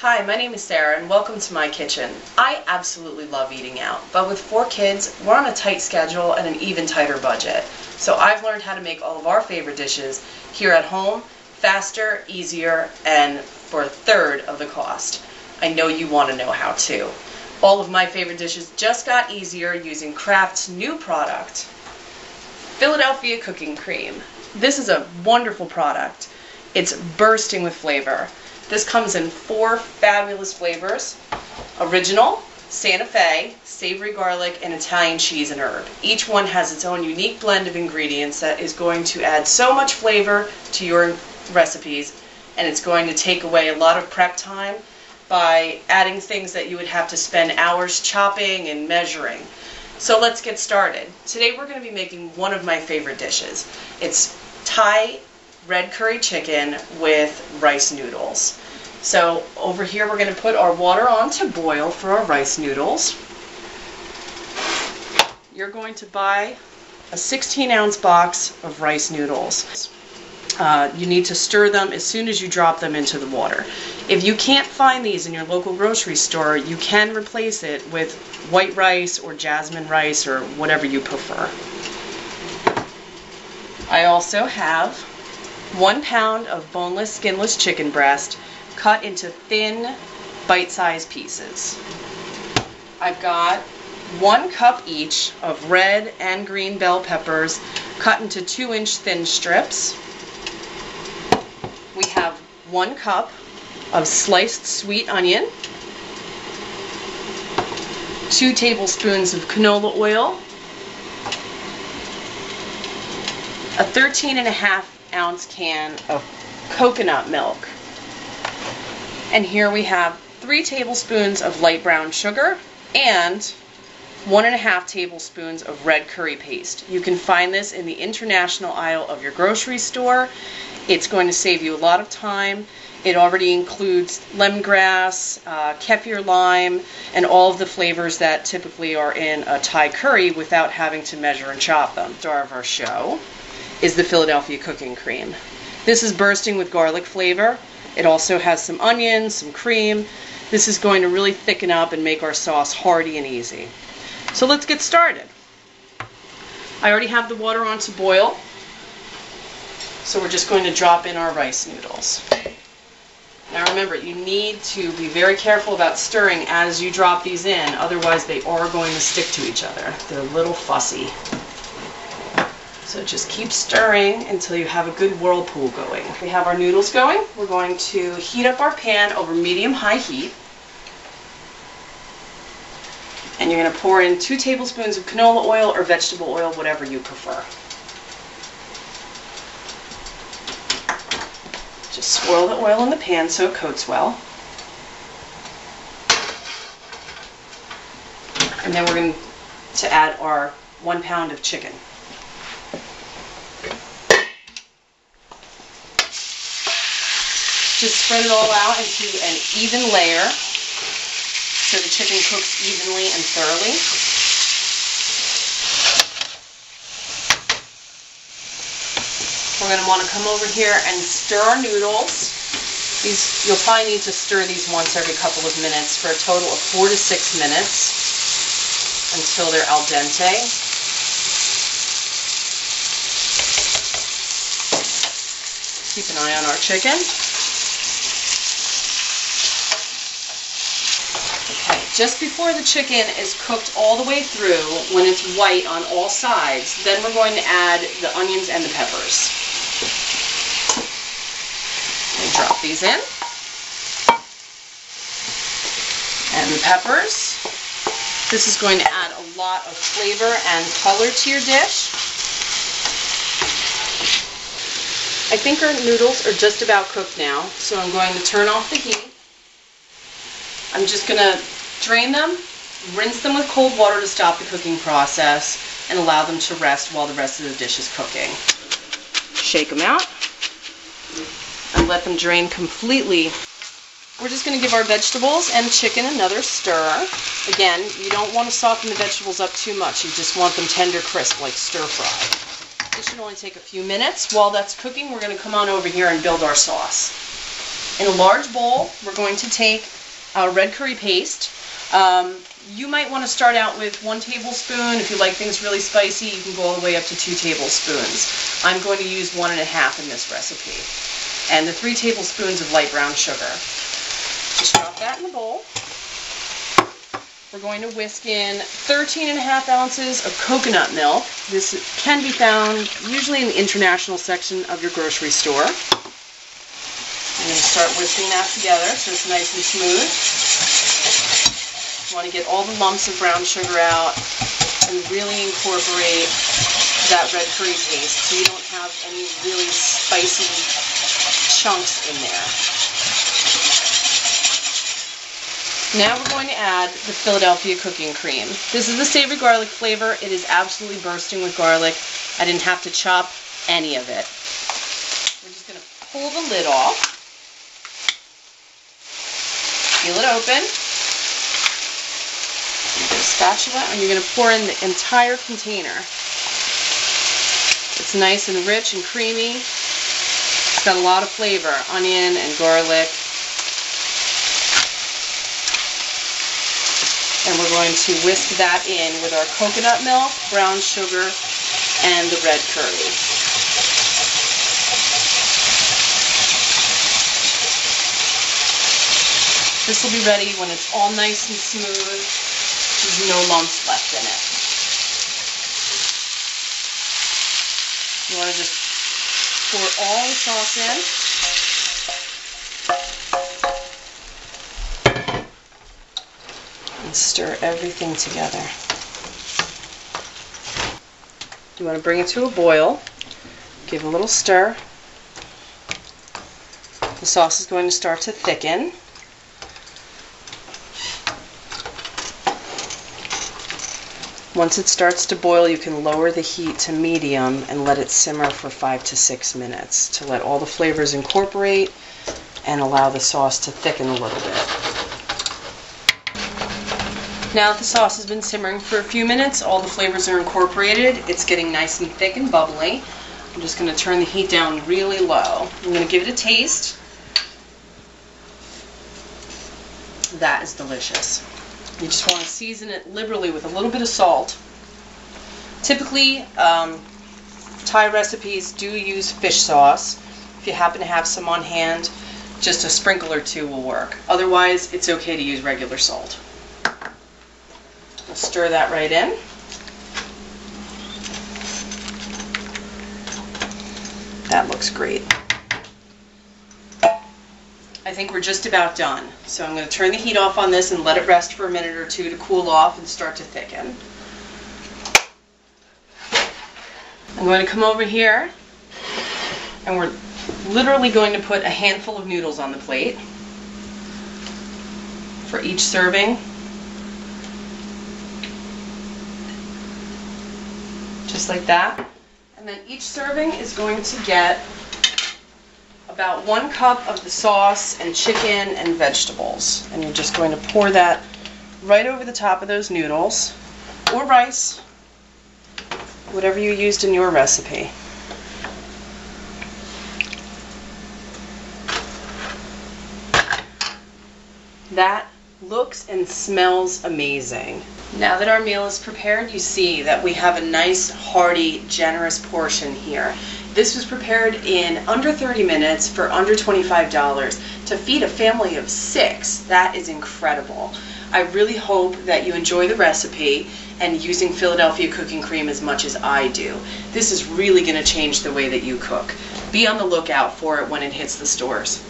Hi, my name is Sarah and welcome to my kitchen. I absolutely love eating out, but with 4 kids, we're on a tight schedule and an even tighter budget. So I've learned how to make all of our favorite dishes here at home, faster, easier, and for a third of the cost. I know you want to know how too. All of my favorite dishes just got easier using Kraft's new product, Philadelphia Cooking Creme. This is a wonderful product. It's bursting with flavor. This comes in 4 fabulous flavors: original, Santa Fe, savory garlic, and Italian cheese and herb. Each one has its own unique blend of ingredients that is going to add so much flavor to your recipes, and it's going to take away a lot of prep time by adding things that you would have to spend hours chopping and measuring. So let's get started. Today we're going to be making one of my favorite dishes. It's Thai red curry chicken with rice noodles. So over here we're going to put our water on to boil for our rice noodles. You're going to buy a 16-ounce box of rice noodles. You need to stir them as soon as you drop them into the water. If you can't find these in your local grocery store, you can replace it with white rice or jasmine rice or whatever you prefer. I also have 1 pound of boneless, skinless chicken breast cut into thin, bite-sized pieces. I've got 1 cup each of red and green bell peppers cut into 2-inch thin strips. We have 1 cup of sliced sweet onion, 2 tablespoons of canola oil, a 13.5-ounce can of coconut milk, and here we have 3 tablespoons of light brown sugar and 1.5 tablespoons of red curry paste. You can find this in the international aisle of your grocery store. It's going to save you a lot of time. It already includes lemongrass, kefir lime, and all of the flavors that typically are in a Thai curry without having to measure and chop them. The star of our show is the Philadelphia Cooking Creme. This is bursting with garlic flavor. It also has some onions, some cream. This is going to really thicken up and make our sauce hearty and easy. So let's get started. I already have the water on to boil, so we're just going to drop in our rice noodles. Now remember, you need to be very careful about stirring as you drop these in, otherwise they are going to stick to each other. They're a little fussy. So just keep stirring until you have a good whirlpool going. We have our noodles going. We're going to heat up our pan over medium-high heat. And you're going to pour in 2 tablespoons of canola oil or vegetable oil, whatever you prefer. Just swirl the oil in the pan so it coats well. And then we're going to add our 1 pound of chicken. Just spread it all out into an even layer so the chicken cooks evenly and thoroughly. We're going to want to come over here and stir our noodles. You'll probably need to stir these once every couple of minutes for a total of 4 to 6 minutes until they're al dente. Keep an eye on our chicken. Okay, just before the chicken is cooked all the way through, when it's white on all sides, then we're going to add the onions and the peppers. Drop these in. And the peppers. This is going to add a lot of flavor and color to your dish. I think our noodles are just about cooked now, so I'm going to turn off the heat. I'm just going to drain them, rinse them with cold water to stop the cooking process, and allow them to rest while the rest of the dish is cooking. Shake them out and let them drain completely. We're just going to give our vegetables and chicken another stir. Again, you don't want to soften the vegetables up too much. You just want them tender crisp, like stir fry. This should only take a few minutes. While that's cooking, we're going to come on over here and build our sauce. In a large bowl, we're going to take our red curry paste. You might want to start out with 1 tablespoon. If you like things really spicy, you can go all the way up to 2 tablespoons. I'm going to use 1 1/2 in this recipe. And the 3 tablespoons of light brown sugar. Just drop that in the bowl. We're going to whisk in 13 1/2 ounces of coconut milk. This can be found usually in the international section of your grocery store. I'm going to start whisking that together so it's nice and smooth. You want to get all the lumps of brown sugar out and really incorporate that red curry paste so you don't have any really spicy chunks in there. Now we're going to add the Philadelphia Cooking Creme. This is the savory garlic flavor. It is absolutely bursting with garlic. I didn't have to chop any of it. We're just going to pull the lid off, peel it open, get a spatula, and you're going to pour in the entire container. It's nice and rich and creamy. It's got a lot of flavor, onion and garlic. And we're going to whisk that in with our coconut milk, brown sugar, and the red curry. This will be ready when it's all nice and smooth. There's no lumps left in it. You want to just pour all the sauce in. And stir everything together. You want to bring it to a boil. Give a little stir. The sauce is going to start to thicken. Once it starts to boil, you can lower the heat to medium and let it simmer for 5 to 6 minutes to let all the flavors incorporate and allow the sauce to thicken a little bit. Now that the sauce has been simmering for a few minutes, all the flavors are incorporated. It's getting nice and thick and bubbly. I'm just going to turn the heat down really low. I'm going to give it a taste. That is delicious. You just want to season it liberally with a little bit of salt. Typically, Thai recipes do use fish sauce. If you happen to have some on hand, just a sprinkle or 2 will work. Otherwise, it's okay to use regular salt. We'll stir that right in. That looks great. I think we're just about done. So I'm going to turn the heat off on this and let it rest for a minute or 2 to cool off and start to thicken. I'm going to come over here and we're literally going to put a handful of noodles on the plate for each serving. Just like that. And then each serving is going to get about 1 cup of the sauce and chicken and vegetables. And you're just going to pour that right over the top of those noodles, or rice, whatever you used in your recipe. That looks and smells amazing. Now that our meal is prepared, you see that we have a nice, hearty, generous portion here. This was prepared in under 30 minutes for under $25 to feed a family of 6. That is incredible. I really hope that you enjoy the recipe and using Philadelphia Cooking Creme as much as I do. This is really going to change the way that you cook. Be on the lookout for it when it hits the stores.